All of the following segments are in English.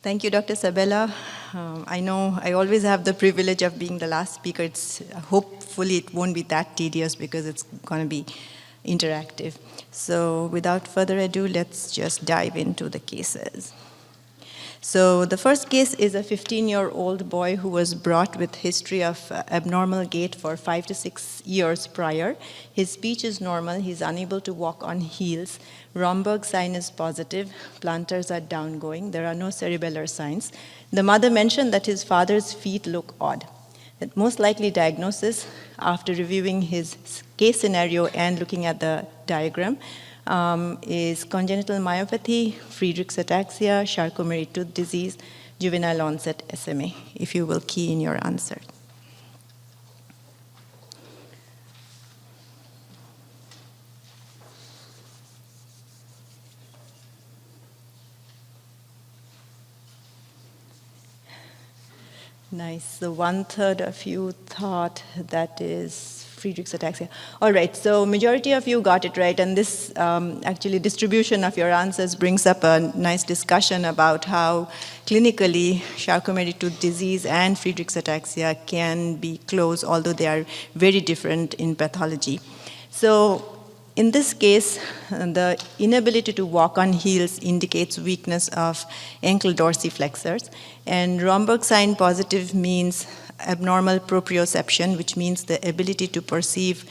Thank you, Dr. Sabella. I know I always have the privilege of being the last speaker. Hopefully it won't be that tedious because it's going to be interactive. So without further ado, let's just dive into the cases. So the first case is a 15-year-old boy who was brought with history of abnormal gait for 5 to 6 years prior. His speech is normal. He's unable to walk on heels. Romberg sign is positive. Plantars are downgoing. There are no cerebellar signs. The mother mentioned that his father's feet look odd. The most likely diagnosis, after reviewing his case scenario and looking at the diagram, is congenital myopathy, Friedreich's ataxia, Charcot-Marie-Tooth disease, juvenile onset SMA, if you will key in your answer. Nice. So 1/3 of you thought that is Friedreich's ataxia. All right, so majority of you got it right, and this actually distribution of your answers brings up a nice discussion about how clinically Charcot-Marie-Tooth disease and Friedreich's ataxia can be close, although they are very different in pathology. So in this case, the inability to walk on heels indicates weakness of ankle dorsiflexors, and Romberg sign positive means abnormal proprioception, which means the ability to perceive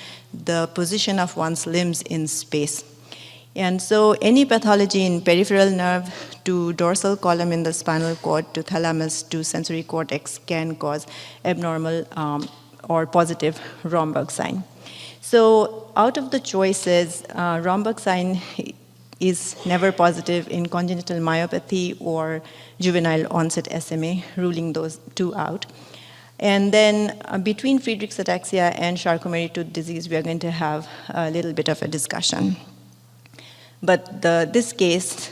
the position of one's limbs in space. And so any pathology in peripheral nerve to dorsal column in the spinal cord to thalamus to sensory cortex can cause abnormal or positive Romberg sign. So out of the choices, Romberg sign is never positive in congenital myopathy or juvenile onset SMA, ruling those two out. And then between Friedreich's ataxia and Charcot-Marie-Tooth disease, we are going to have a little bit of a discussion. But this case,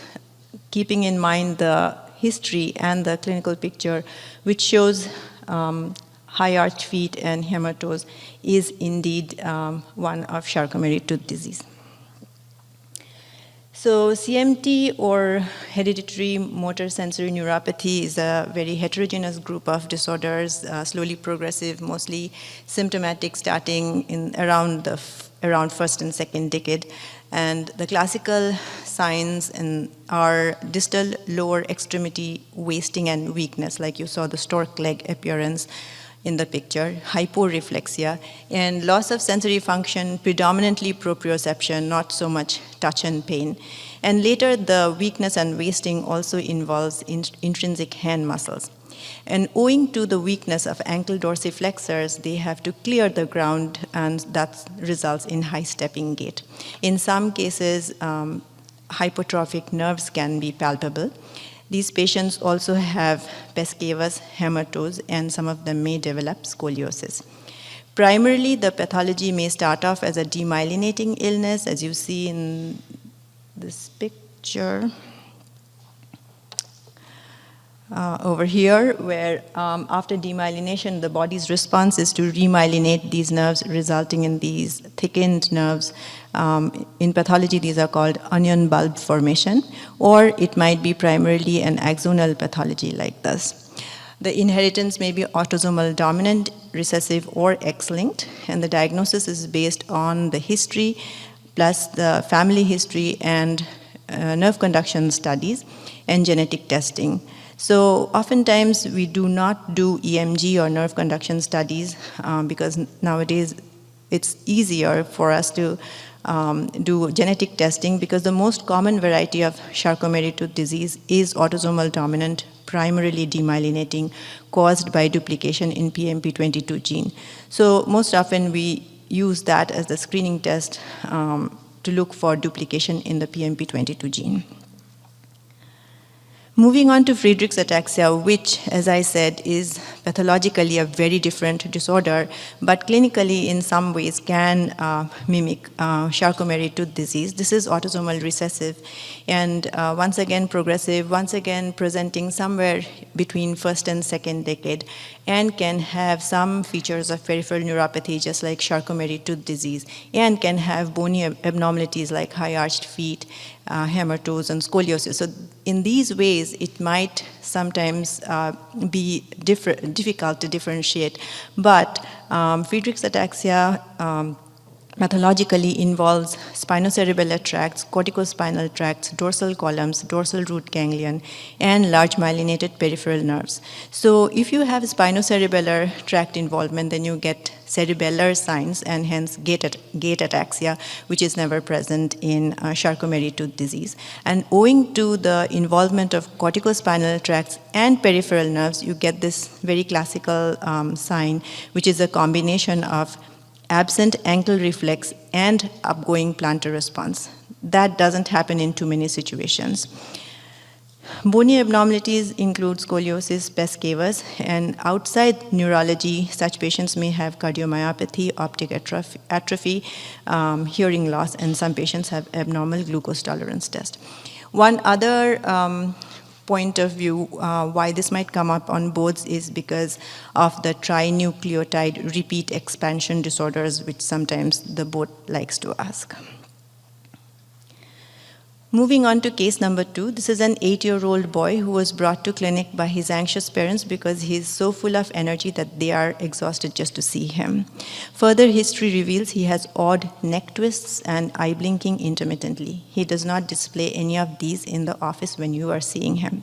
keeping in mind the history and the clinical picture, which shows high arched feet and hematose, is indeed one of Charcot-Marie-Tooth disease. So CMT, or hereditary motor sensory neuropathy, is a very heterogeneous group of disorders, slowly progressive, mostly symptomatic, starting in around first and second decade. And the classical signs are distal lower extremity wasting and weakness, like you saw the stork leg appearance in the picture, hyporeflexia, and loss of sensory function, predominantly proprioception, not so much touch and pain. And later, the weakness and wasting also involves intrinsic hand muscles. And owing to the weakness of ankle dorsiflexors, they have to clear the ground, and that results in high stepping gait. In some cases, hypotrophic nerves can be palpable. These patients also have pes cavus, hematose, and some of them may develop scoliosis. Primarily, the pathology may start off as a demyelinating illness, as you see in this picture over here, where after demyelination, the body's response is to remyelinate these nerves, resulting in these thickened nerves. In pathology, these are called onion bulb formation, or it might be primarily an axonal pathology like this. The inheritance may be autosomal dominant, recessive, or X-linked, and the diagnosis is based on the history, plus the family history and nerve conduction studies and genetic testing. So oftentimes we do not do EMG or nerve conduction studies because nowadays it's easier for us to do genetic testing, because the most common variety of Charcot-Marie-Tooth disease is autosomal dominant, primarily demyelinating, caused by duplication in PMP22 gene. So most often we use that as the screening test to look for duplication in the PMP22 gene. Moving on to Friedreich's ataxia, which, as I said, is pathologically a very different disorder, but clinically in some ways can mimic Charcot-Marie-Tooth disease. This is autosomal recessive, and once again progressive, once again presenting somewhere between first and second decade, and can have some features of peripheral neuropathy, just like Charcot-Marie-Tooth disease, and can have bony abnormalities like high arched feet, hammer toes, and scoliosis. So in these ways, it might sometimes be difficult to differentiate. But Friedreich's ataxia pathologically involves spinocerebellar tracts, corticospinal tracts, dorsal columns, dorsal root ganglion, and large myelinated peripheral nerves. So if you have spinocerebellar tract involvement, then you get cerebellar signs and hence gait ataxia, which is never present in Charcot-Marie-Tooth disease. And owing to the involvement of corticospinal tracts and peripheral nerves, you get this very classical sign, which is a combination of absent ankle reflex and upgoing plantar response. That doesn't happen in too many situations. Bony abnormalities include scoliosis, pes cavus, and outside neurology, such patients may have cardiomyopathy, optic atrophy, hearing loss, and some patients have abnormal glucose tolerance test. One other point of view why this might come up on boards is because of the trinucleotide repeat expansion disorders, which sometimes the board likes to ask. Moving on to case number 2, this is an 8-year-old boy who was brought to clinic by his anxious parents because he's so full of energy that they are exhausted just to see him. Further history reveals he has odd neck twists and eye blinking intermittently. He does not display any of these in the office when you are seeing him.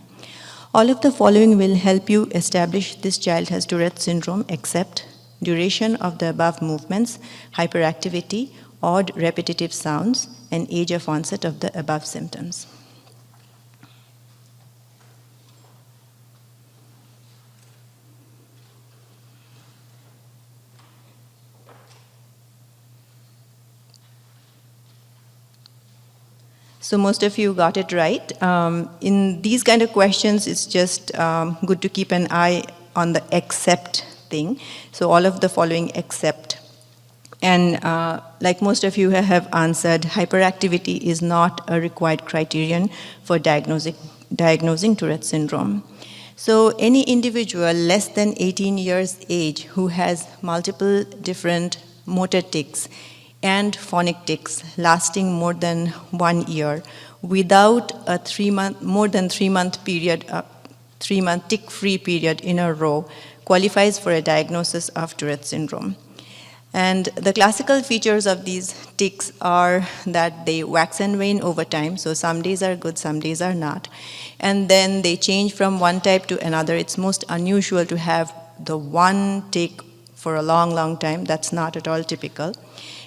All of the following will help you establish this child has Tourette syndrome, except duration of the above movements, hyperactivity, odd repetitive sounds, and age of onset of the above symptoms. So most of you got it right. In these kind of questions, it's just good to keep an eye on the except thing. So all of the following except. And like most of you have answered, hyperactivity is not a required criterion for diagnosing Tourette syndrome. So any individual less than 18 years age who has multiple different motor tics and phonic tics lasting more than 1 year without a more than 3 month period, 3 month tick-free period in a row qualifies for a diagnosis of Tourette syndrome. And the classical features of these tics are that they wax and wane over time. So some days are good, some days are not. And then they change from one type to another. It's most unusual to have the one tic for a long, long time. That's not at all typical.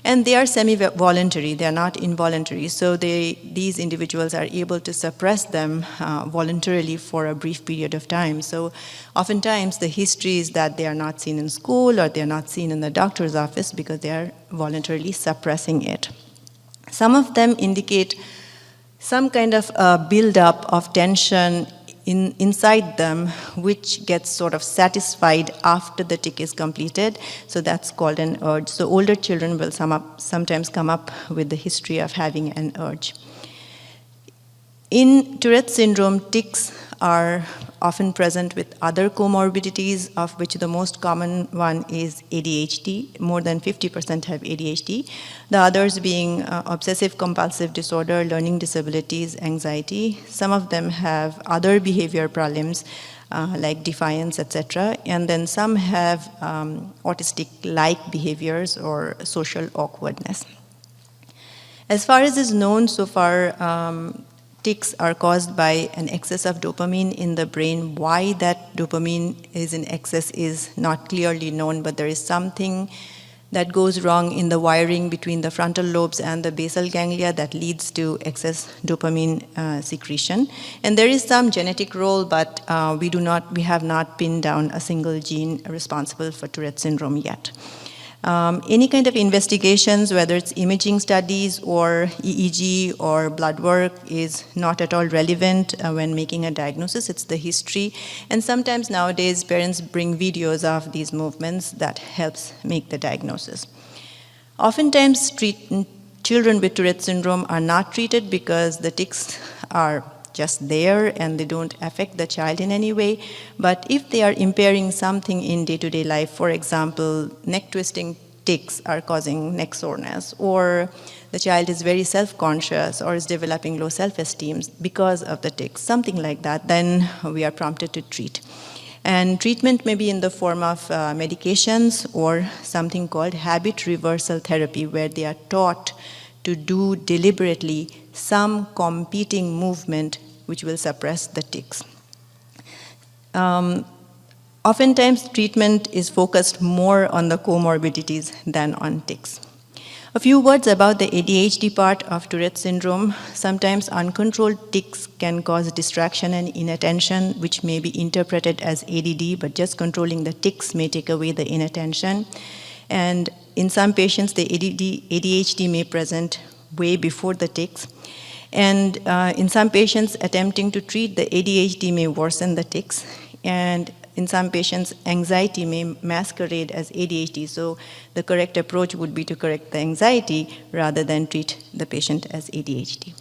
And they are semi-voluntary, they are not involuntary. So these individuals are able to suppress them voluntarily for a brief period of time. So oftentimes the history is that they are not seen in school or they are not seen in the doctor's office because they are voluntarily suppressing it. Some of them indicate some kind of build-up of tension inside them, which gets sort of satisfied after the tic is completed. So that's called an urge. So older children will sometimes come up with the history of having an urge. In Tourette syndrome, tics are often present with other comorbidities, of which the most common one is ADHD. More than 50% have ADHD. The others being obsessive compulsive disorder, learning disabilities, anxiety. Some of them have other behavior problems like defiance, etc. And then some have autistic-like behaviors or social awkwardness. As far as is known so far, tics are caused by an excess of dopamine in the brain. Why that dopamine is in excess is not clearly known, but there is something that goes wrong in the wiring between the frontal lobes and the basal ganglia that leads to excess dopamine secretion. And there is some genetic role, but we have not pinned down a single gene responsible for Tourette syndrome yet. Any kind of investigations, whether it's imaging studies or EEG or blood work, is not at all relevant when making a diagnosis. It's the history. And sometimes nowadays, parents bring videos of these movements that helps make the diagnosis. Oftentimes, children with Tourette syndrome are not treated because the tics are just there and they don't affect the child in any way. But if they are impairing something in day-to-day life, for example, neck twisting tics are causing neck soreness, or the child is very self-conscious or is developing low self-esteem because of the tics, something like that, then we are prompted to treat. And treatment may be in the form of medications or something called habit reversal therapy, where they are taught to do deliberately some competing movement which will suppress the tics. Oftentimes, treatment is focused more on the comorbidities than on tics. A few words about the ADHD part of Tourette syndrome. Sometimes uncontrolled tics can cause distraction and inattention, which may be interpreted as ADD, but just controlling the tics may take away the inattention. And in some patients, the ADHD may present way before the tics. And in some patients, attempting to treat the ADHD may worsen the tics. And in some patients, anxiety may masquerade as ADHD, so the correct approach would be to correct the anxiety rather than treat the patient as ADHD.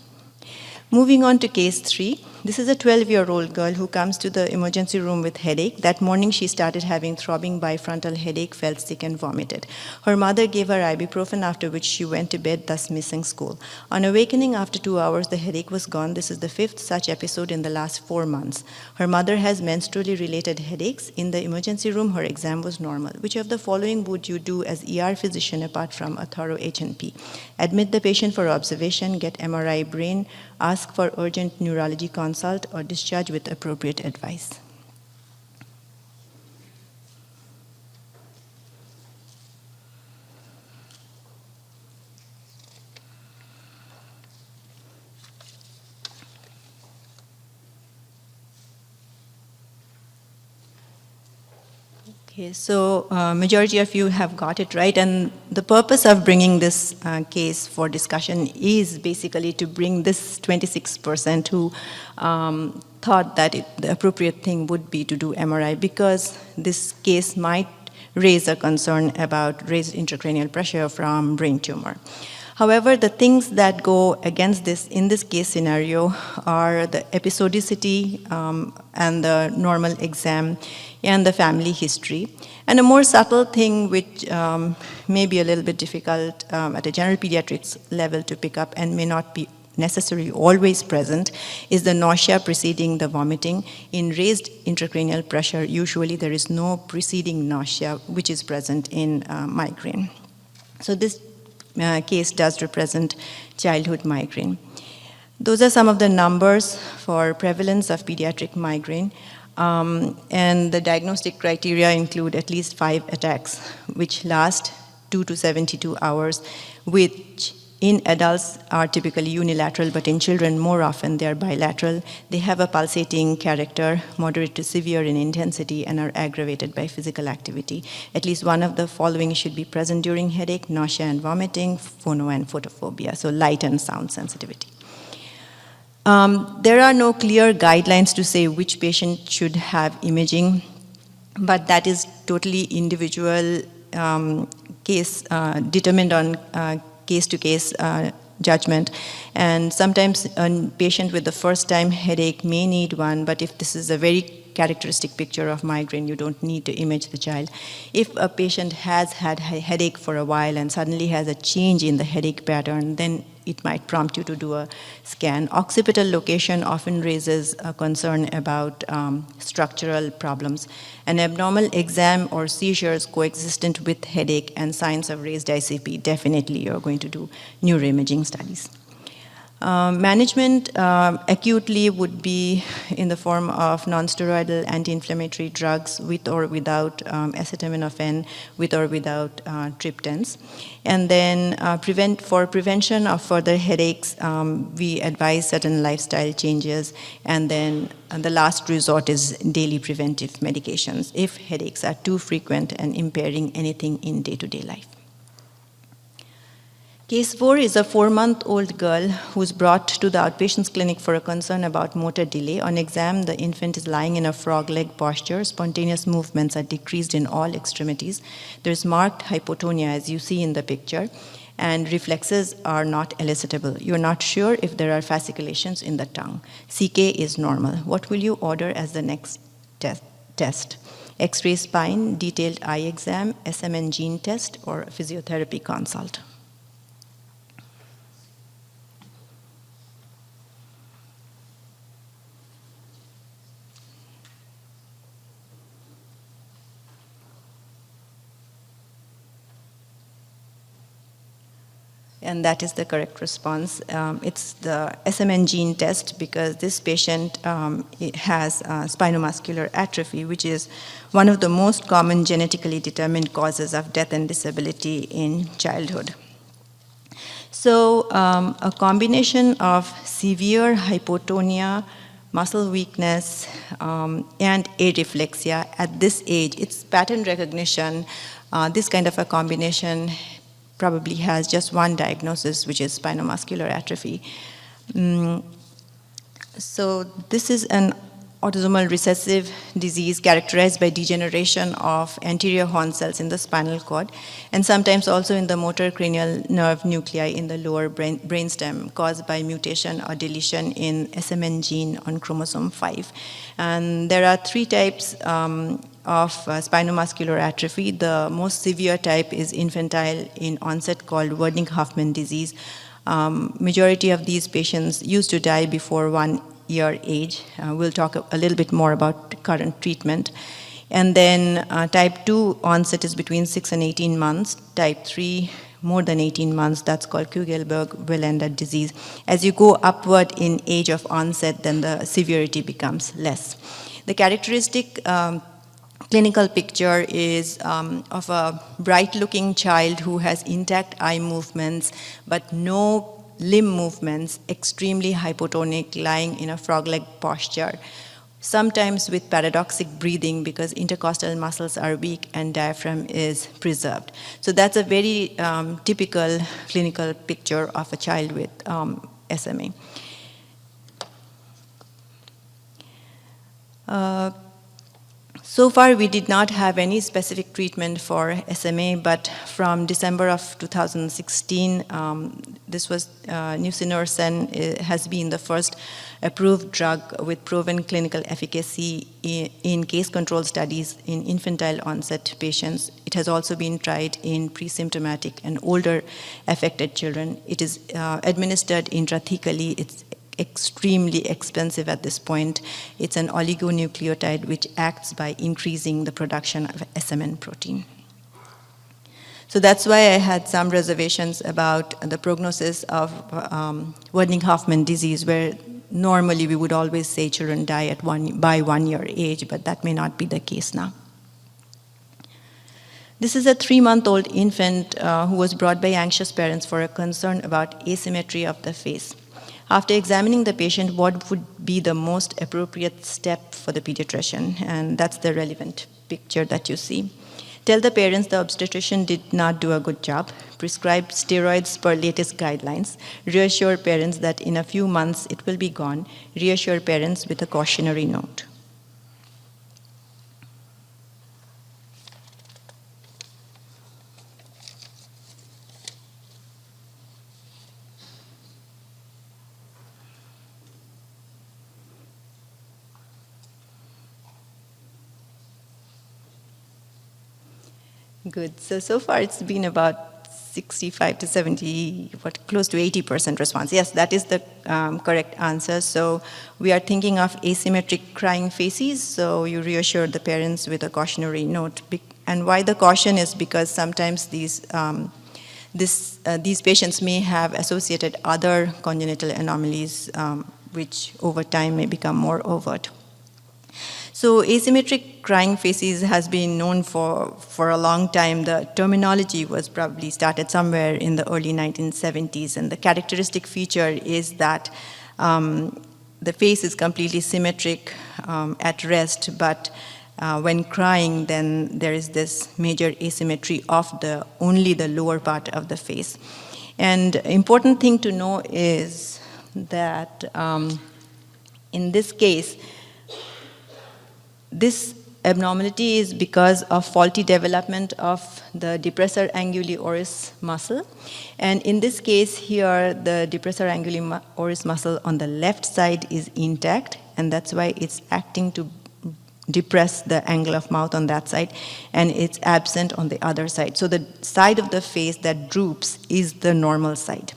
Moving on to case 3. This is a 12-year-old girl who comes to the emergency room with headache. That morning she started having throbbing bifrontal headache, felt sick and vomited. Her mother gave her ibuprofen, after which she went to bed, thus missing school. On awakening after 2 hours, the headache was gone. This is the 5th such episode in the last 4 months. Her mother has menstrually related headaches. In the emergency room, her exam was normal. Which of the following would you do as ER physician apart from a thorough H&P? Admit the patient for observation, get MRI brain, ask for urgent neurology consult, or discharge with appropriate advice. Okay, so majority of you have got it right, and the purpose of bringing this case for discussion is basically to bring this 26% who thought that the appropriate thing would be to do MRI, because this case might raise a concern about raised intracranial pressure from brain tumor. However, the things that go against this in this case scenario are the episodicity and the normal exam and the family history. And a more subtle thing which may be a little bit difficult at a general pediatrics level to pick up and may not be necessarily always present is the nausea preceding the vomiting. In raised intracranial pressure, usually there is no preceding nausea which is present in migraine. So this case does represent childhood migraine. Those are some of the numbers for prevalence of pediatric migraine. And the diagnostic criteria include at least 5 attacks, which last 2 to 72 hours, which in adults are typically unilateral, but in children more often they are bilateral. They have a pulsating character, moderate to severe in intensity, and are aggravated by physical activity. At least one of the following should be present during headache: nausea and vomiting, phono and photophobia, so light and sound sensitivity. There are no clear guidelines to say which patient should have imaging, but that is totally individual case determined on case-to-case judgment. And sometimes a patient with the first-time headache may need one, but if this is a very characteristic picture of migraine, you don't need to image the child. If a patient has had a headache for a while and suddenly has a change in the headache pattern, then it might prompt you to do a scan. Occipital location often raises a concern about structural problems. An abnormal exam or seizures coexistent with headache and signs of raised ICP, definitely you're going to do neuroimaging studies. Management acutely would be in the form of nonsteroidal anti-inflammatory drugs with or without acetaminophen, with or without triptans. And then for prevention of further headaches, we advise certain lifestyle changes. And then the last resort is daily preventive medications if headaches are too frequent and impairing anything in day-to-day life. Case 4 is a 4-month-old girl who's brought to the outpatients clinic for a concern about motor delay. On exam, the infant is lying in a frog-leg posture. Spontaneous movements are decreased in all extremities. There's marked hypotonia, as you see in the picture, and reflexes are not elicitable. You're not sure if there are fasciculations in the tongue. CK is normal. What will you order as the next test: X-ray spine, detailed eye exam, SMN gene test, or physiotherapy consult. And that is the correct response. It's the SMN gene test because this patient has spinomuscular atrophy, which is one of the most common genetically determined causes of death and disability in childhood. So a combination of severe hypotonia, muscle weakness, and areflexia at this age, it's pattern recognition. This kind of a combination probably has just one diagnosis, which is spinomuscular atrophy. So this is an autosomal recessive disease characterized by degeneration of anterior horn cells in the spinal cord, and sometimes also in the motor cranial nerve nuclei in the lower brainstem, caused by mutation or deletion in SMN gene on chromosome 5. And there are 3 types of spinomuscular atrophy. The most severe type is infantile in onset, called Wernicke-Hoffmann disease. Majority of these patients used to die before 1 year age. We'll talk a little bit more about current treatment. And then type 2 onset is between 6 and 18 months. Type 3, more than 18 months, that's called Kugelberg-Welander disease. As you go upward in age of onset, then the severity becomes less. The characteristic clinical picture is of a bright-looking child who has intact eye movements, but no limb movements, extremely hypotonic, lying in a frog-leg posture, sometimes with paradoxic breathing because intercostal muscles are weak and diaphragm is preserved. So that's a very typical clinical picture of a child with SMA. So far, we did not have any specific treatment for SMA, but from December of 2016, this was nusinersen has been the first approved drug with proven clinical efficacy in case control studies in infantile onset patients. It has also been tried in pre-symptomatic and older affected children. It is administered intrathecally. It's extremely expensive at this point. It's an oligonucleotide which acts by increasing the production of SMN protein. So that's why I had some reservations about the prognosis of Wernicke-Hoffmann disease, where normally we would always say children die at by 1 year age, but that may not be the case now. This is a 3-month-old infant who was brought by anxious parents for a concern about asymmetry of the face. After examining the patient, what would be the most appropriate step for the pediatrician? And that's the relevant picture that you see. Tell the parents the obstetrician did not do a good job. Prescribe steroids per latest guidelines. Reassure parents that in a few months it will be gone. Reassure parents with a cautionary note. Good. So far it's been about 65 to 70, close to 80% response. Yes, that is the correct answer. So we are thinking of asymmetric crying faces. So you reassure the parents with a cautionary note. And why the caution is because sometimes these patients may have associated other congenital anomalies, which over time may become more overt. So asymmetric crying faces has been known for a long time. The terminology was probably started somewhere in the early 1970s, and the characteristic feature is that the face is completely symmetric at rest, but when crying, then there is this major asymmetry of only the lower part of the face. And important thing to know is that in this case, this abnormality is because of faulty development of the depressor anguli oris muscle. And in this case here, the depressor anguli oris muscle on the left side is intact, and that's why it's acting to depress the angle of mouth on that side, and it's absent on the other side. So the side of the face that droops is the normal side.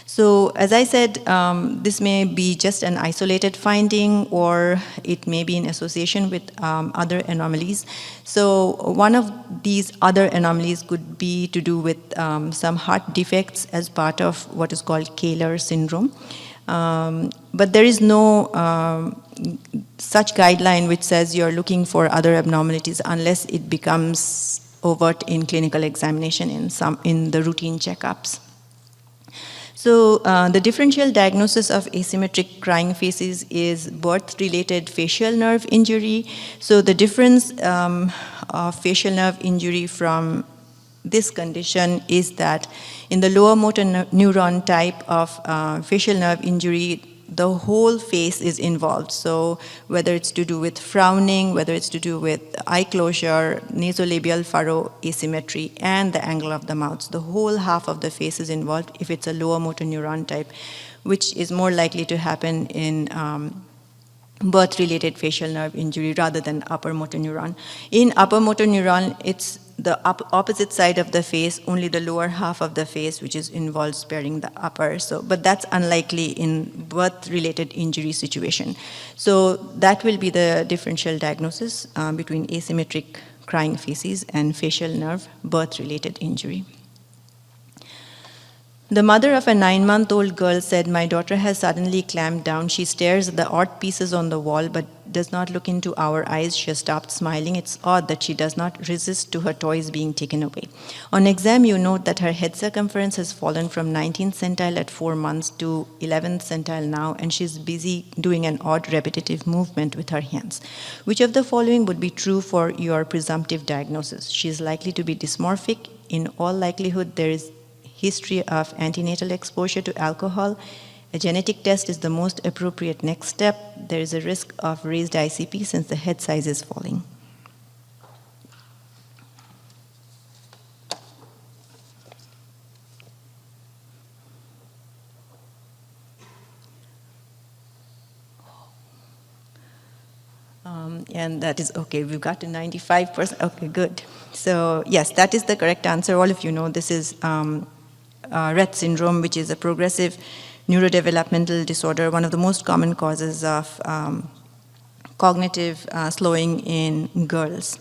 So as I said, this may be just an isolated finding, or it may be in association with other anomalies. So one of these other anomalies could be to do with some heart defects as part of what is called Kehler syndrome. But there is no such guideline which says you're looking for other abnormalities unless it becomes overt in clinical examination in the routine checkups. So the differential diagnosis of asymmetric crying faces is birth-related facial nerve injury. So the difference of facial nerve injury from this condition is that in the lower motor neuron type of facial nerve injury, the whole face is involved. So whether it's to do with frowning, whether it's to do with eye closure, nasolabial furrow asymmetry, and the angle of the mouth, the whole half of the face is involved if it's a lower motor neuron type, which is more likely to happen in birth-related facial nerve injury rather than upper motor neuron. In upper motor neuron, it's the opposite side of the face, only the lower half of the face, which is involved sparing the upper. So, but that's unlikely in birth-related injury situation. So that will be the differential diagnosis between asymmetric crying faces and facial nerve birth-related injury. The mother of a 9-month-old girl said, "My daughter has suddenly clamped down. She stares at the art pieces on the wall, but does not look into our eyes. She has stopped smiling. It's odd that she does not resist to her toys being taken away. On exam, you note that her head circumference has fallen from 19th centile at 4 months to 11th centile now, and she's busy doing an odd repetitive movement with her hands. Which of the following would be true for your presumptive diagnosis? She is likely to be dysmorphic. In all likelihood, there is history of antenatal exposure to alcohol. A genetic test is the most appropriate next step. There is a risk of raised ICP since the head size is falling." And that is okay. We've got to 95%. Okay, good. So yes, that is the correct answer. All of you know this is Tourette syndrome, which is a progressive neurodevelopmental disorder, one of the most common causes of cognitive slowing in girls.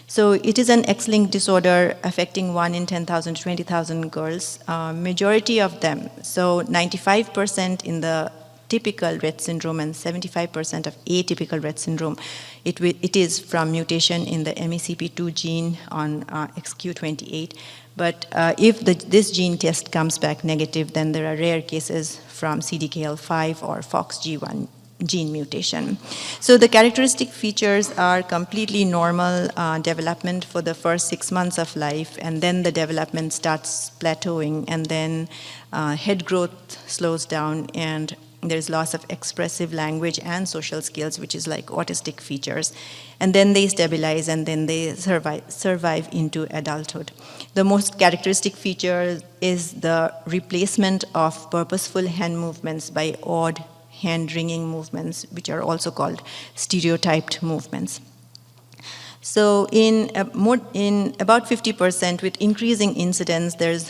So it is an X-linked disorder affecting 1 in 10,000 to 20,000 girls. Majority of them, so 95% in the typical Rett syndrome and 75% of atypical Rett syndrome, it is from mutation in the MECP2 gene on XQ28. But if this gene test comes back negative, then there are rare cases from CDKL5 or FOXG1 gene mutation. So the characteristic features are completely normal development for the first 6 months of life, and then the development starts plateauing, and then head growth slows down, and there's loss of expressive language and social skills, which is like autistic features. And then they stabilize, and then they survive into adulthood. The most characteristic feature is the replacement of purposeful hand movements by odd hand-wringing movements, which are also called stereotyped movements. So in about 50%, with increasing incidence, there's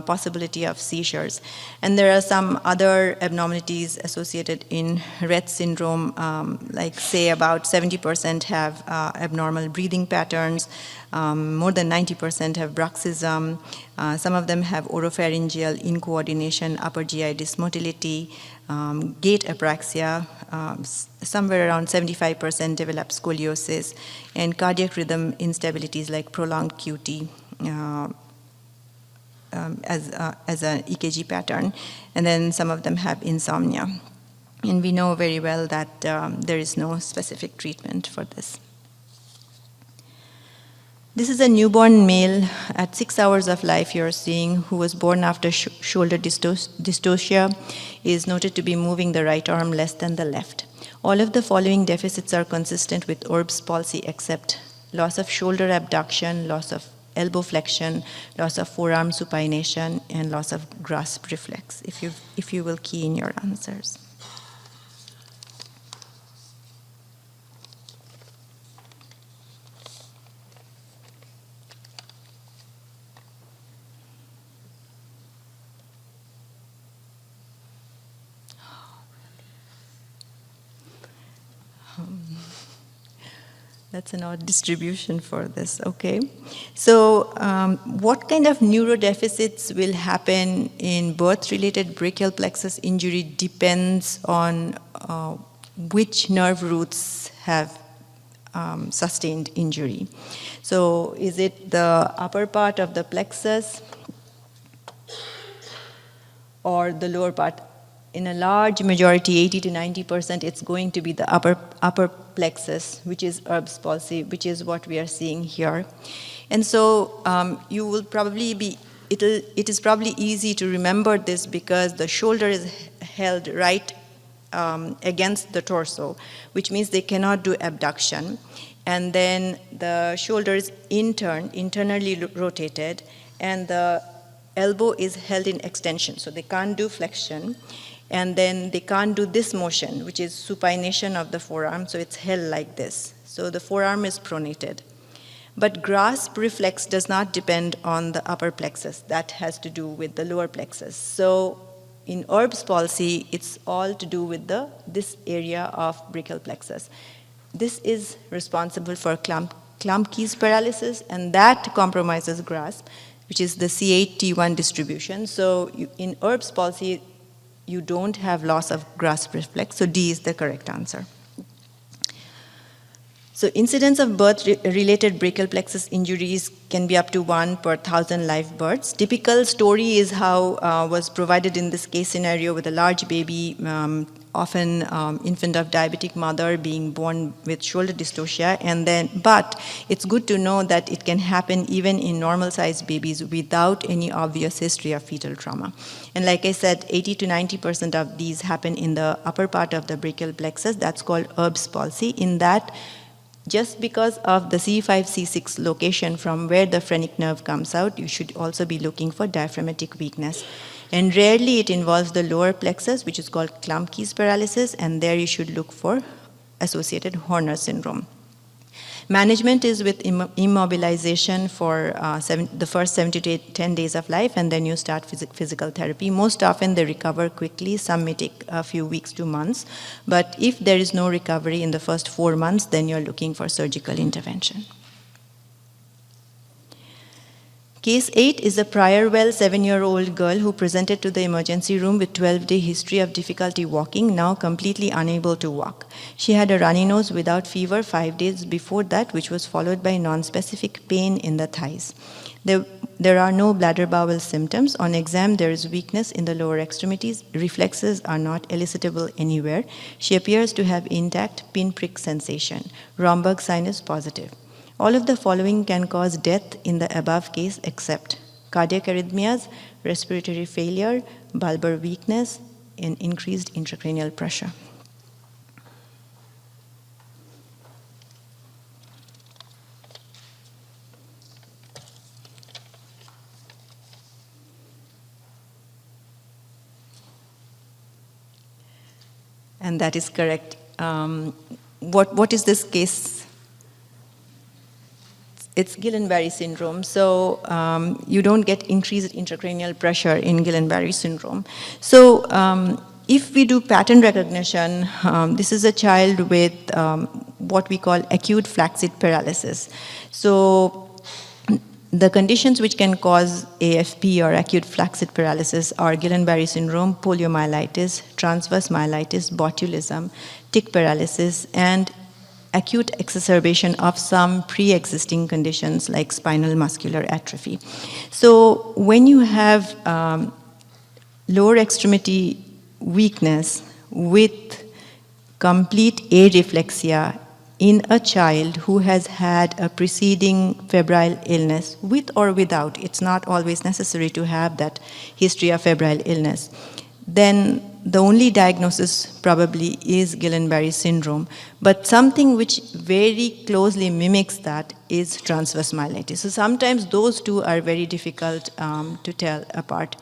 possibility of seizures. And there are some other abnormalities associated in Rett syndrome, like say about 70% have abnormal breathing patterns, more than 90% have bruxism, some of them have oropharyngeal incoordination, upper GI dysmotility, gait apraxia, somewhere around 75% develop scoliosis, and cardiac rhythm instabilities like prolonged QT as an EKG pattern, and then some of them have insomnia. And we know very well that there is no specific treatment for this. This is a newborn male at 6 hours of life you're seeing, who was born after shoulder dystocia, is noted to be moving the right arm less than the left. All of the following deficits are consistent with Orb's palsy, except loss of shoulder abduction, loss of elbow flexion, loss of forearm supination, and loss of grasp reflex, if you will key in your answers. That's an odd distribution for this, okay. So what kind of neurodeficits will happen in birth-related brachial plexus injury depends on which nerve roots have sustained injury. So is it the upper part of the plexus or the lower part? In a large majority, 80 to 90%, it's going to be the upper plexus, which is Erb's palsy, which is what we are seeing here. And so you will probably be, it is probably easy to remember this because the shoulder is held right against the torso, which means they cannot do abduction. And then the shoulder is internally rotated, and the elbow is held in extension, so they can't do flexion. And then they can't do this motion, which is supination of the forearm, so it's held like this. So the forearm is pronated. But grasp reflex does not depend on the upper plexus. That has to do with the lower plexus. So in Erb's palsy, it's all to do with this area of brachial plexus. This is responsible for Klumpke's paralysis, and that compromises grasp, which is the C8-T1 distribution. So in Erb's palsy, you don't have loss of grasp reflex, so D is the correct answer. So incidence of birth-related brachial plexus injuries can be up to 1 per 1,000 live births. Typical story is how was provided in this case scenario with a large baby, often infant of diabetic mother being born with shoulder dystocia, but it's good to know that it can happen even in normal-sized babies without any obvious history of fetal trauma. And like I said, 80 to 90% of these happen in the upper part of the brachial plexus. That's called Erb's palsy. In that, just because of the C5, C6 location from where the phrenic nerve comes out, you should also be looking for diaphragmatic weakness. And rarely it involves the lower plexus, which is called Klumpke's paralysis, and there you should look for associated Horner syndrome. Management is with immobilization for the first 7 to 10 days of life, and then you start physical therapy. Most often they recover quickly. Some may take a few weeks to months. But if there is no recovery in the first 4 months, then you're looking for surgical intervention. Case 8 is a prior well 7-year-old girl who presented to the emergency room with 12-day history of difficulty walking, now completely unable to walk. She had a runny nose without fever 5 days before that, which was followed by non-specific pain in the thighs. There are no bladder bowel symptoms. On exam, there is weakness in the lower extremities. Reflexes are not elicitable anywhere. She appears to have intact pinprick sensation. Romberg sign is positive. All of the following can cause death in the above case except cardiac arrhythmias, respiratory failure, bulbar weakness, and increased intracranial pressure. And that is correct. What is this case? It's Guillain-Barré syndrome. So you don't get increased intracranial pressure in Guillain-Barré syndrome. So if we do pattern recognition, this is a child with what we call acute flaccid paralysis. So the conditions which can cause AFP or acute flaccid paralysis are Guillain-Barré syndrome, poliomyelitis, transverse myelitis, botulism, tic paralysis, and acute exacerbation of some pre-existing conditions like spinal muscular atrophy. So when you have lower extremity weakness with complete areflexia in a child who has had a preceding febrile illness, with or without, it's not always necessary to have that history of febrile illness, then the only diagnosis probably is Guillain-Barré syndrome. But something which very closely mimics that is transverse myelitis. So sometimes those two are very difficult to tell apart.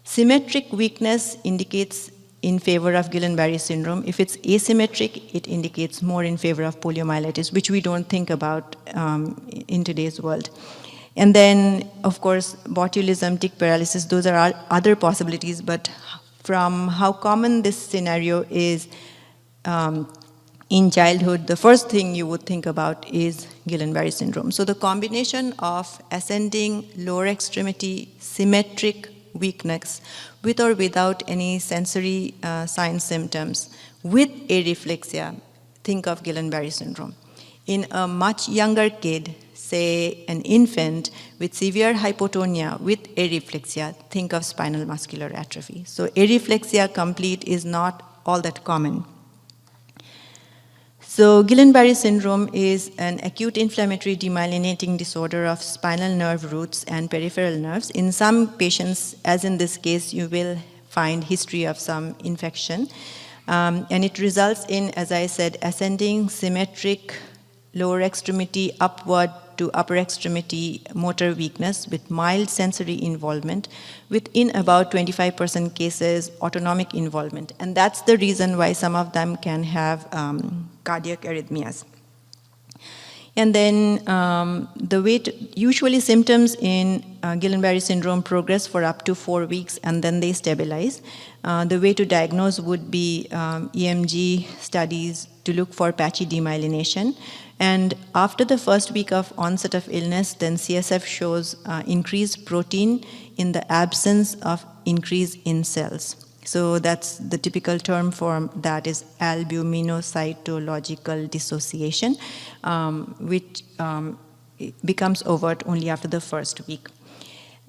Symmetric weakness indicates in favor of Guillain-Barré syndrome. If it's asymmetric, it indicates more in favor of poliomyelitis, which we don't think about in today's world. And then, of course, botulism, tic paralysis, those are other possibilities, but from how common this scenario is, in childhood, the first thing you would think about is Guillain-Barré syndrome. So the combination of ascending lower extremity symmetric weakness with or without any sensory signs, symptoms, with areflexia, think of Guillain-Barré syndrome. In a much younger kid, say an infant with severe hypotonia with areflexia, think of spinal muscular atrophy. So areflexia complete is not all that common. So Guillain-Barré syndrome is an acute inflammatory demyelinating disorder of spinal nerve roots and peripheral nerves. In some patients, as in this case, you will find history of some infection. And it results in, as I said, ascending symmetric lower extremity upward to upper extremity motor weakness with mild sensory involvement, within about 25% cases autonomic involvement. And that's the reason why some of them can have cardiac arrhythmias. And then usually symptoms in Guillain-Barré syndrome progress for up to 4 weeks and then they stabilize. The way to diagnose would be EMG studies to look for patchy demyelination. And after the first week of onset of illness, then CSF shows increased protein in the absence of increase in cells. So that's the typical term for that is albuminocytological dissociation, which becomes overt only after the first week.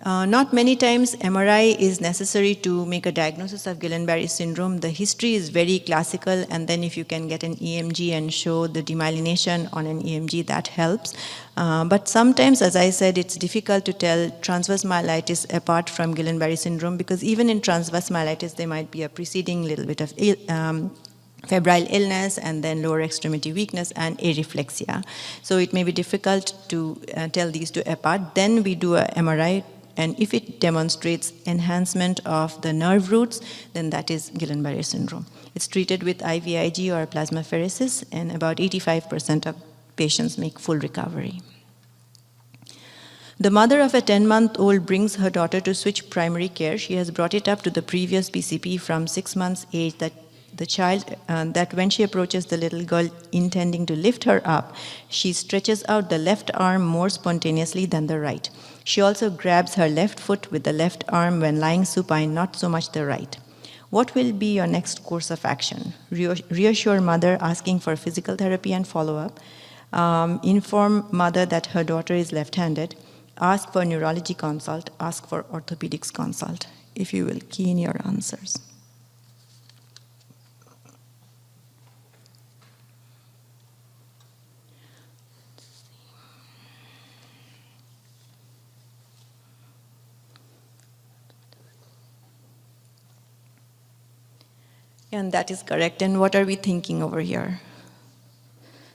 Not many times MRI is necessary to make a diagnosis of Guillain-Barré syndrome. The history is very classical, and then if you can get an EMG and show the demyelination on an EMG, that helps. But sometimes, as I said, it's difficult to tell transverse myelitis apart from Guillain-Barré syndrome, because even in transverse myelitis, there might be a preceding little bit of febrile illness and then lower extremity weakness and areflexia. So it may be difficult to tell these two apart. Then we do a MRI, and if it demonstrates enhancement of the nerve roots, then that is Guillain-Barré syndrome. It's treated with IVIG or plasmapheresis, and about 85% of patients make full recovery. The mother of a 10-month-old brings her daughter to switch primary care. She has brought it up to the previous PCP from 6 months age, that the child, that when she approaches the little girl intending to lift her up, she stretches out the left arm more spontaneously than the right. She also grabs her left foot with the left arm when lying supine, not so much the right. What will be your next course of action? Reassure mother asking for physical therapy and follow-up. Inform mother that her daughter is left-handed. Ask for neurology consult. Ask for orthopedics consult. If you will key in your answers. And that is correct. And what are we thinking over here?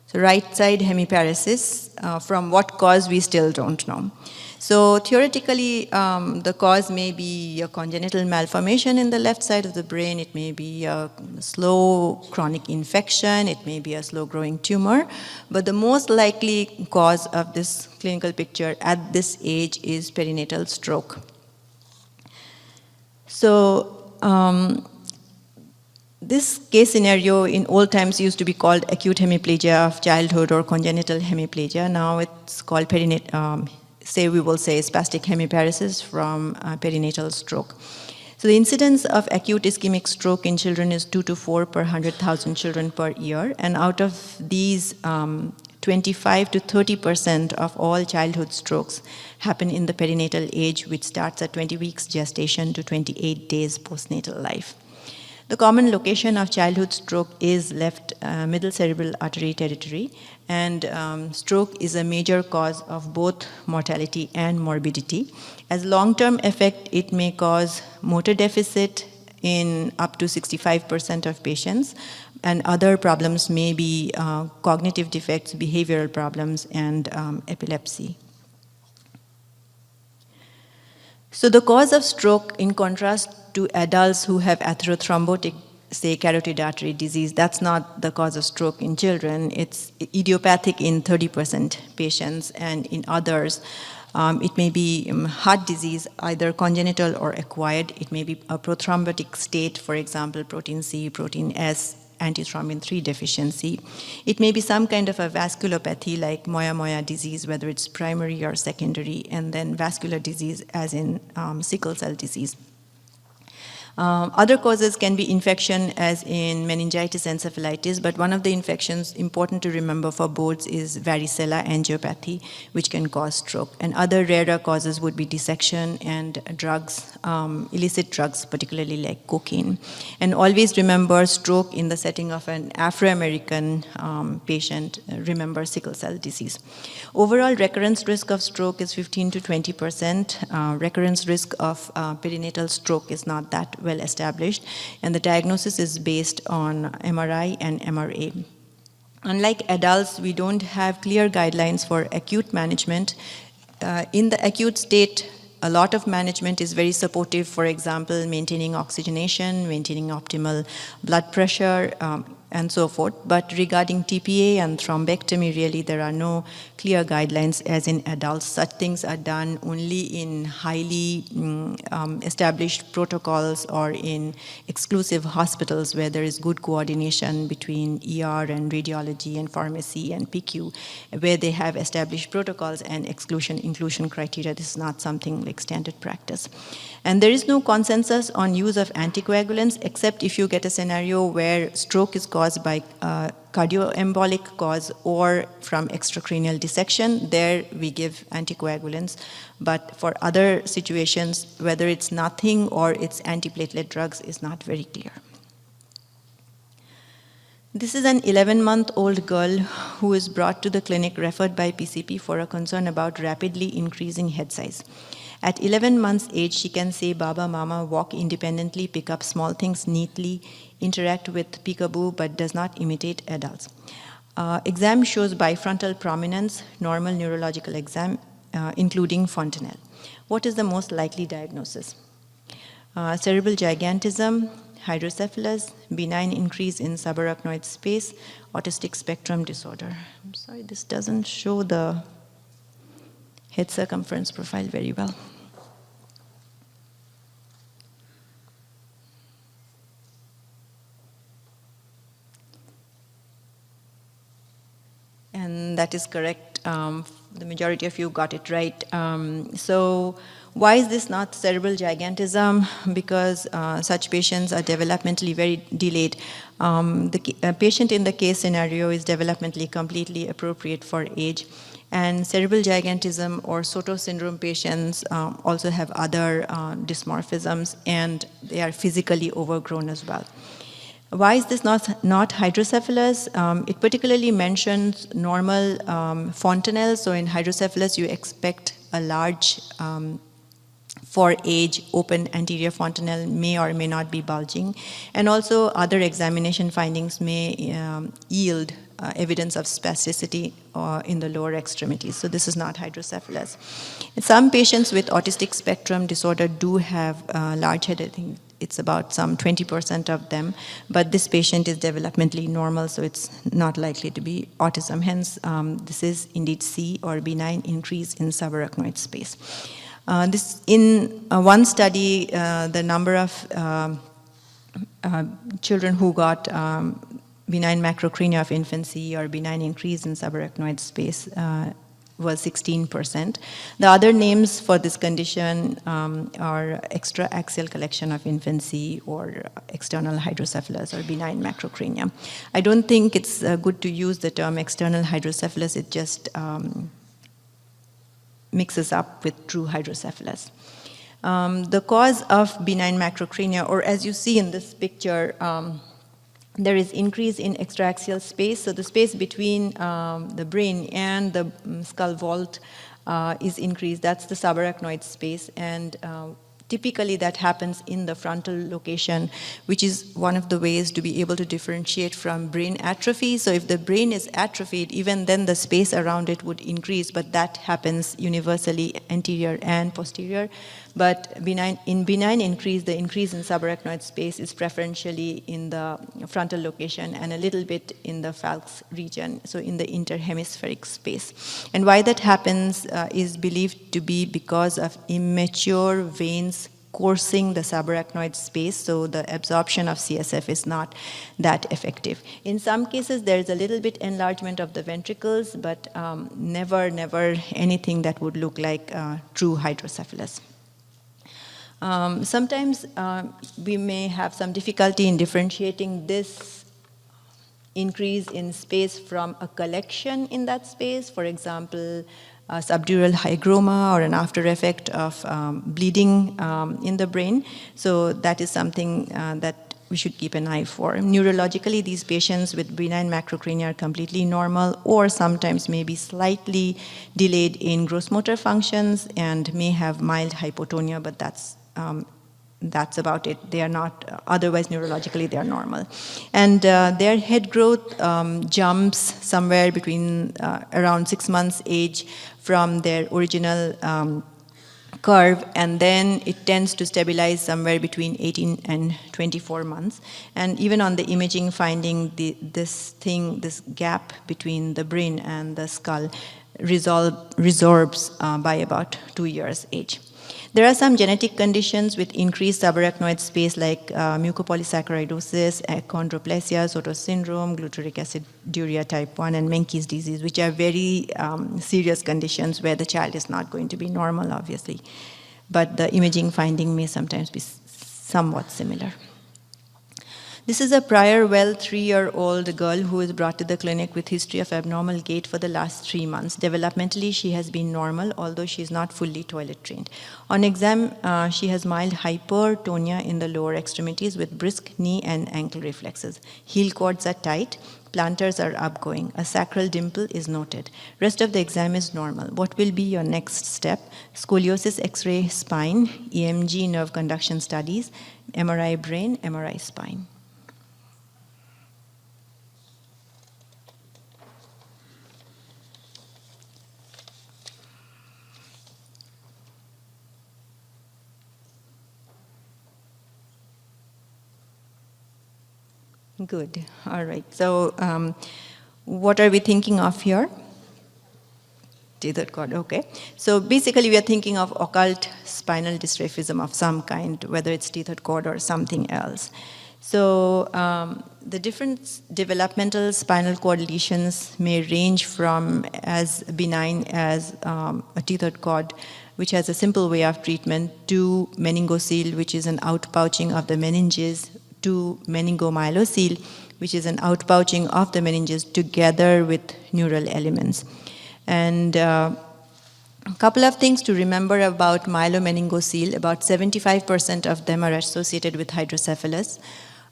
So right side hemiparesis, from what cause we still don't know. So theoretically, the cause may be a congenital malformation in the left side of the brain. It may be a slow chronic infection. It may be a slow growing tumor. But the most likely cause of this clinical picture at this age is perinatal stroke. So this case scenario in old times used to be called acute hemiplegia of childhood or congenital hemiplegia. Now it's called spastic hemiparesis from perinatal stroke. So the incidence of acute ischemic stroke in children is 2 to 4 per 100,000 children per year. And out of these, 25 to 30% of all childhood strokes happen in the perinatal age, which starts at 20 weeks gestation to 28 days postnatal life. The common location of childhood stroke is left middle cerebral artery territory, and stroke is a major cause of both mortality and morbidity. As long-term effect, it may cause motor deficit in up to 65% of patients, and other problems may be cognitive defects, behavioral problems, and epilepsy. So the cause of stroke, in contrast to adults who have atherothrombotic, say, carotid artery disease, that's not the cause of stroke in children. It's idiopathic in 30% patients, and in others, it may be heart disease, either congenital or acquired. It may be a prothrombotic state, for example, protein C, protein S, antithrombin 3 deficiency. It may be some kind of a vasculopathy like moya-moya disease, whether it's primary or secondary, and then vascular disease as in sickle cell disease. Other causes can be infection as in meningitis, encephalitis, but one of the infections important to remember for boards is varicella angiopathy, which can cause stroke. And other rarer causes would be dissection and drugs, illicit drugs, particularly like cocaine. And always remember stroke in the setting of an Afro-American patient, remember sickle cell disease. Overall recurrence risk of stroke is 15 to 20%. Recurrence risk of perinatal stroke is not that well established, and the diagnosis is based on MRI and MRA. Unlike adults, we don't have clear guidelines for acute management. In the acute state, a lot of management is very supportive, for example, maintaining oxygenation, maintaining optimal blood pressure, and so forth. But regarding TPA and thrombectomy, really there are no clear guidelines as in adults. Such things are done only in highly established protocols or in exclusive hospitals where there is good coordination between ER and radiology and pharmacy and PQ, where they have established protocols and exclusion-inclusion criteria. This is not something like standard practice. And there is no consensus on use of anticoagulants, except if you get a scenario where stroke is caused by cardioembolic cause or from extracranial dissection. There we give anticoagulants. But for other situations, whether it's nothing or it's antiplatelet drugs is not very clear. This is an 11-month-old girl who is brought to the clinic referred by PCP for a concern about rapidly increasing head size. At 11 months age, she can say Baba, Mama, walk independently, pick up small things neatly, interact with peekaboo, but does not imitate adults. Exam shows bifrontal prominence, normal neurological exam, including fontanelle. What is the most likely diagnosis? Cerebral gigantism, hydrocephalus, benign increase in subarachnoid space, autistic spectrum disorder. I'm sorry, this doesn't show the head circumference profile very well. And that is correct. The majority of you got it right. So why is this not cerebral gigantism? Because such patients are developmentally very delayed. The patient in the case scenario is developmentally completely appropriate for age. And cerebral gigantism or Soto syndrome patients also have other dysmorphisms, and they are physically overgrown as well. Why is this not hydrocephalus? It particularly mentions normal fontanelle. So in hydrocephalus, you expect a large, for age, open anterior fontanelle may or may not be bulging. And also other examination findings may yield evidence of spasticity in the lower extremities. So this is not hydrocephalus. Some patients with autistic spectrum disorder do have large head. I think it's about some 20% of them, but this patient is developmentally normal, so it's not likely to be autism. Hence, this is indeed C, or benign increase in subarachnoid space. This in one study, the number of children who got benign macrocrania of infancy or benign increase in subarachnoid space was 16%. The other names for this condition are extra-axial collection of infancy or external hydrocephalus or benign macrocrania. I don't think it's good to use the term external hydrocephalus. It just mixes up with true hydrocephalus. The cause of benign macrocrania, or as you see in this picture, there is increase in extraaxial space. So the space between the brain and the skull vault is increased. That's the subarachnoid space. And typically that happens in the frontal location, which is one of the ways to be able to differentiate from brain atrophy. So if the brain is atrophied, even then the space around it would increase, but that happens universally anterior and posterior. But in benign increase, the increase in subarachnoid space is preferentially in the frontal location and a little bit in the falx region, so in the interhemispheric space. And why that happens is believed to be because of immature veins coursing the subarachnoid space, so the absorption of CSF is not that effective. In some cases, there is a little bit enlargement of the ventricles, but never anything that would look like true hydrocephalus. Sometimes we may have some difficulty in differentiating this increase in space from a collection in that space, for example, a subdural hygroma or an after effect of bleeding in the brain. So that is something that we should keep an eye for. Neurologically, these patients with benign macrocrania are completely normal, or sometimes may be slightly delayed in gross motor functions and may have mild hypotonia, but that's about it. They are not, otherwise neurologically they are normal. And their head growth jumps somewhere between around 6 months age from their original curve, and then it tends to stabilize somewhere between 18 and 24 months. And even on the imaging finding, this gap between the brain and the skull resorbs by about 2 years age. There are some genetic conditions with increased subarachnoid space like mucopolysaccharidosis, achondroplasia, Tourette syndrome, glutaric aciduria type 1, and Menkes disease, which are very serious conditions where the child is not going to be normal, obviously. But the imaging finding may sometimes be somewhat similar. This is a prior well 3-year-old girl who was brought to the clinic with history of abnormal gait for the last 3 months. Developmentally, she has been normal, although she is not fully toilet trained. On exam, she has mild hypertonia in the lower extremities with brisk knee and ankle reflexes. Heel cords are tight. Plantars are upgoing. A sacral dimple is noted. Rest of the exam is normal. What will be your next step? Scoliosis X-ray spine, EMG nerve conduction studies, MRI brain, MRI spine. Good. All right. So what are we thinking of here? Tethered cord. Okay. So basically we are thinking of occult spinal dystrophism of some kind, whether it's tethered cord or something else. So the different developmental spinal cord lesions may range from as benign as a tethered cord, which has a simple way of treatment, to meningocele, which is an outpouching of the meninges, to meningomyelocele, which is an outpouching of the meninges together with neural elements. And a couple of things to remember about myelomeningocele: about 75% of them are associated with hydrocephalus.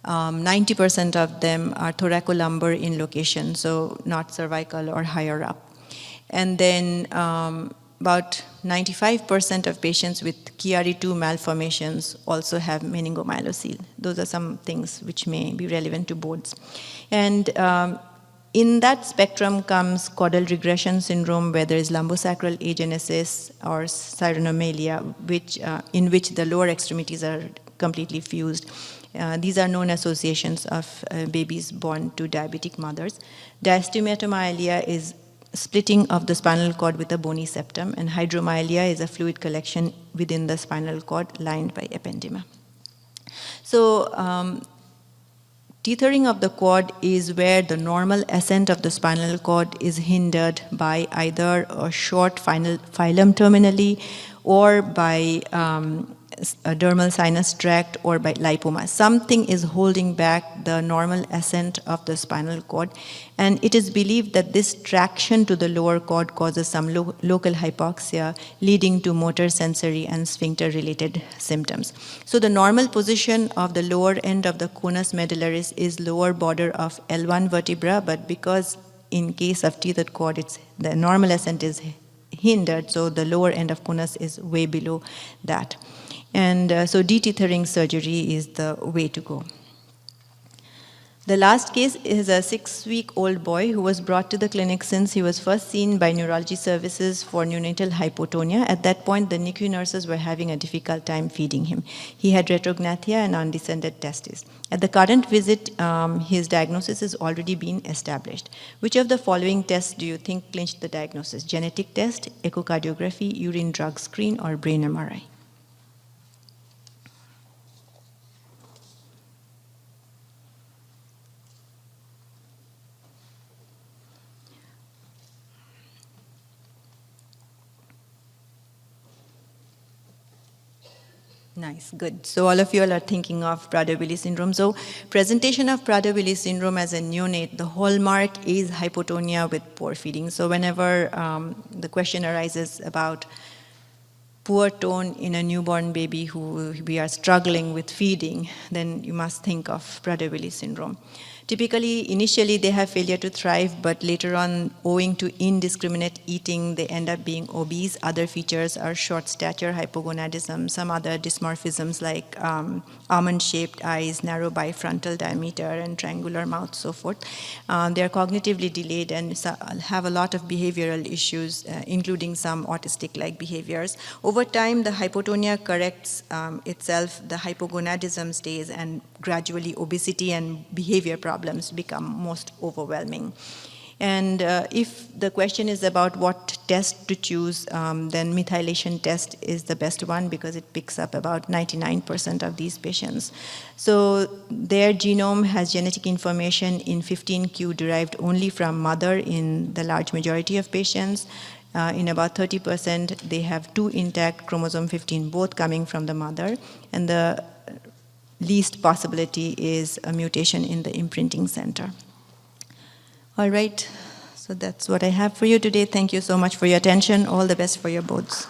90% of them are thoracolumbar in location, so not cervical or higher up. And then about 95% of patients with Chiari-2 malformations also have meningomyelocele. Those are some things which may be relevant to boards. And in that spectrum comes caudal regression syndrome, where there is lumbosacral agenesis or cyanomelia, in which the lower extremities are completely fused. These are known associations of babies born to diabetic mothers. Diastematomyelia is splitting of the spinal cord with a bony septum, and hydromyelia is a fluid collection within the spinal cord lined by ependyma. So tethering of the cord is where the normal ascent of the spinal cord is hindered by either a short phylum terminally, or by a dermal sinus tract, or by lipoma. Something is holding back the normal ascent of the spinal cord, and it is believed that this traction to the lower cord causes some local hypoxia, leading to motor, sensory, and sphincter-related symptoms. So the normal position of the lower end of the conus medullaris is lower border of L1 vertebra, but because in case of tethered cord, the normal ascent is hindered, so the lower end of conus is way below that. And so detethering surgery is the way to go. The last case is a 6-week-old boy who was brought to the clinic since he was first seen by neurology services for neonatal hypotonia. At that point, the NICU nurses were having a difficult time feeding him. He had retrognathia and undescended testes. At the current visit, his diagnosis has already been established. Which of the following tests do you think clinched the diagnosis? Genetic test, echocardiography, urine drug screen, or brain MRI? Nice, good. So all of you all are thinking of Prader-Willi syndrome. So presentation of Prader-Willi syndrome as a neonate, the hallmark is hypotonia with poor feeding. So whenever the question arises about poor tone in a newborn baby who we are struggling with feeding, then you must think of Prader-Willi syndrome. Typically, initially they have failure to thrive, but later on, owing to indiscriminate eating, they end up being obese. Other features are short stature, hypogonadism, some other dysmorphisms like almond-shaped eyes, narrow bifrontal diameter, and triangular mouth, so forth. They are cognitively delayed and have a lot of behavioral issues, including some autistic-like behaviors. Over time, the hypotonia corrects itself, the hypogonadism stays, and gradually obesity and behavior problems become most overwhelming. And if the question is about what test to choose, then methylation test is the best one because it picks up about 99% of these patients. So their genome has genetic information in 15q derived only from mother in the large majority of patients. In about 30%, they have 2 intact chromosome 15, both coming from the mother. And the least possibility is a mutation in the imprinting center. All right, so that's what I have for you today. Thank you so much for your attention. All the best for your boards.